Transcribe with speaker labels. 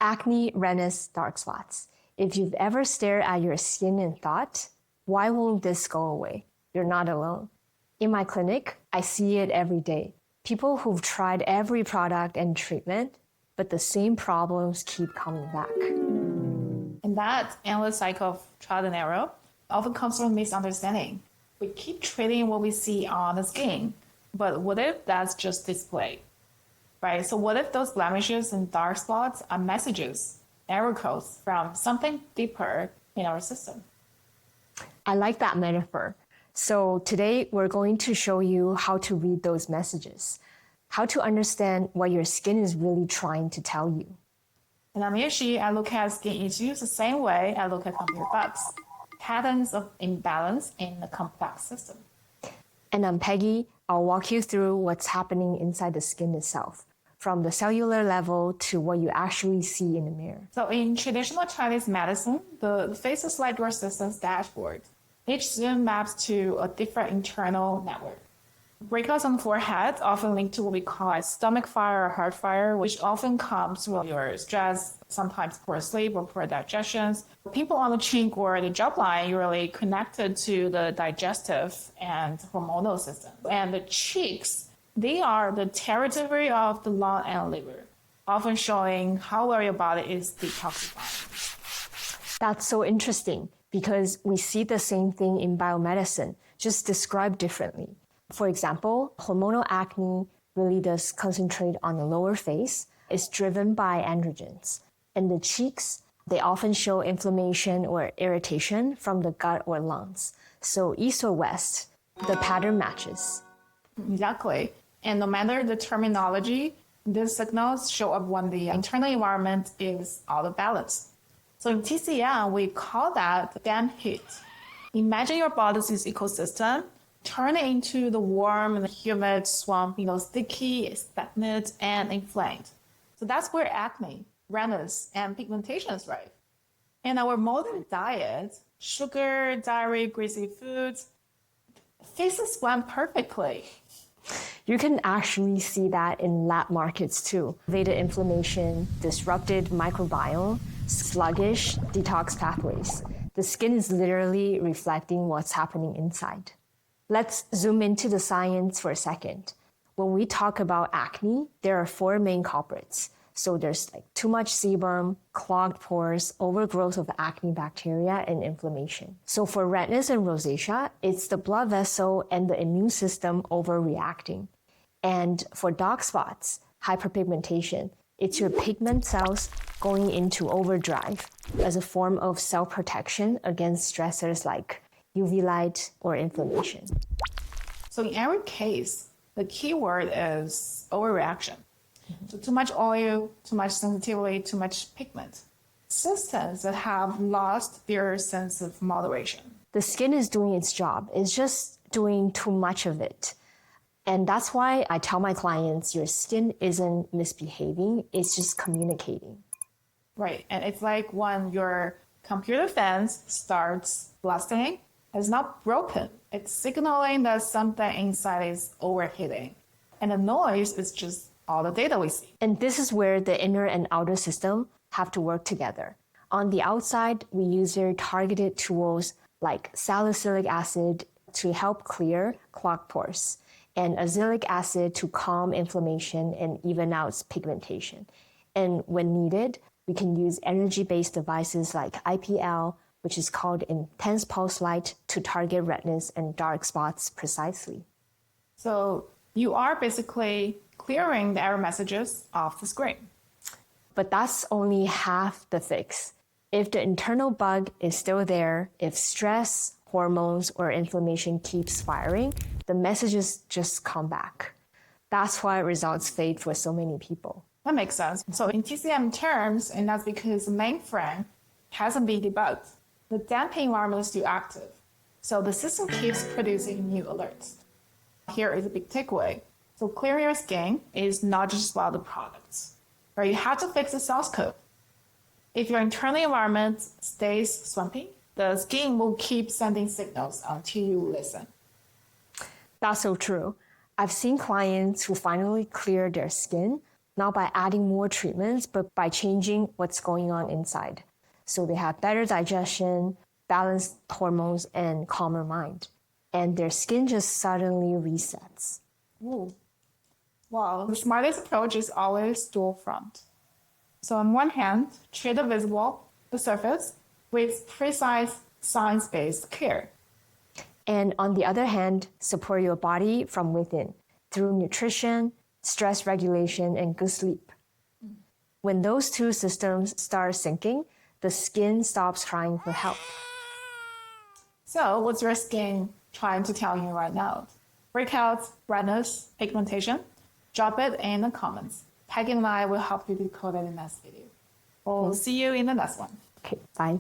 Speaker 1: Acne, redness, dark spots. If you've ever stared at your skin and thought, why won't this go away? You're not alone. In my clinic, I see it every day. People who've tried every product and treatment, but the same problems keep coming back.
Speaker 2: And that endless cycle of trial and error often comes from misunderstanding. We keep treating what we see on the skin, but what if that's just display? Right? So what if those blemishes and dark spots are messages, error codes from something deeper in our system?
Speaker 1: I like that metaphor. So today we're going to show you how to read those messages, how to understand what your skin is really trying to tell you.
Speaker 2: And I'm Yanxi. I look at skin issues the same way I look at computer bugs, patterns of imbalance in a complex system.
Speaker 1: And I'm Peggy. I'll walk you through what's happening inside the skin itself, from the cellular level to what you actually see in the mirror.
Speaker 2: So in traditional Chinese medicine, the face is like your system's dashboard. Each zone maps to a different internal network. Breakouts on the forehead often linked to what we call a stomach fire or heart fire, which often comes with your stress, sometimes poor sleep or poor digestion. People on the cheek or the jawline usually connected to the digestive and hormonal system. And the cheeks, they are the territory of the lung and liver, often showing how well your body is detoxifying.
Speaker 1: That's so interesting because we see the same thing in biomedicine, just described differently. For example, hormonal acne really does concentrate on the lower face. It's driven by androgens. And the cheeks, they often show inflammation or irritation from the gut or lungs. So east or west, the pattern matches.
Speaker 2: Exactly. And no matter the terminology, these signals show up when the internal environment is out of balance. So in TCM, we call that damp heat. Imagine your body's ecosystem turn it into the warm and humid swamp, sticky, stagnant, and inflamed. So that's where acne, redness, and pigmentation is right. And our modern diet, sugar, dairy, greasy foods, faces blend perfectly.
Speaker 1: You can actually see that in lab markets too. Elevated inflammation, disrupted microbiome, sluggish detox pathways. The skin is literally reflecting what's happening inside. Let's zoom into the science for a second. When we talk about acne, there are 4 main culprits. So there's too much sebum, clogged pores, overgrowth of acne bacteria, and inflammation. So for redness and rosacea, it's the blood vessel and the immune system overreacting. And for dark spots, hyperpigmentation, it's your pigment cells going into overdrive as a form of self-protection against stressors like UV light or inflammation.
Speaker 2: So in every case, the key word is overreaction. So too much oil, too much sensitivity, too much pigment. Systems that have lost their sense of moderation.
Speaker 1: The skin is doing its job. It's just doing too much of it. And that's why I tell my clients, your skin isn't misbehaving, it's just communicating.
Speaker 2: Right, and it's like when your computer fans starts blasting, it's not broken. It's signaling that something inside is overheating. And the noise is just all the data we see.
Speaker 1: And this is where the inner and outer system have to work together. On the outside, we use very targeted tools like salicylic acid to help clear clogged pores, and azelaic acid to calm inflammation and even out pigmentation. And when needed, we can use energy-based devices like IPL, which is called intense pulse light, to target redness and dark spots precisely.
Speaker 2: So you are basically clearing the error messages off the screen.
Speaker 1: But that's only half the fix. If the internal bug is still there, if stress, hormones, or inflammation keeps firing, the messages just come back. That's why results fade for so many people.
Speaker 2: That makes sense. So in TCM terms, and that's because the mainframe hasn't been debugged. The damping environment is still active. So the system keeps producing new alerts. Here is a big takeaway. So clearing your skin is not just about the products, right? You have to fix the source code. If your internal environment stays swampy, the skin will keep sending signals until you listen.
Speaker 1: That's so true. I've seen clients who finally clear their skin, not by adding more treatments, but by changing what's going on inside. So they have better digestion, balanced hormones, and calmer mind. And their skin just suddenly resets.
Speaker 2: Ooh. Wow, the smartest approach is always dual front. So on one hand, treat the visible, the surface, with precise science-based care.
Speaker 1: And on the other hand, support your body from within through nutrition, stress regulation, and good sleep. When those two systems start syncing, the skin stops crying for help.
Speaker 2: So what's your skin trying to tell you right now? Breakouts, redness, pigmentation? Drop it in the comments. Peggy and I will help you decode it in the next video. We'll see you in the next one.
Speaker 1: Okay, bye.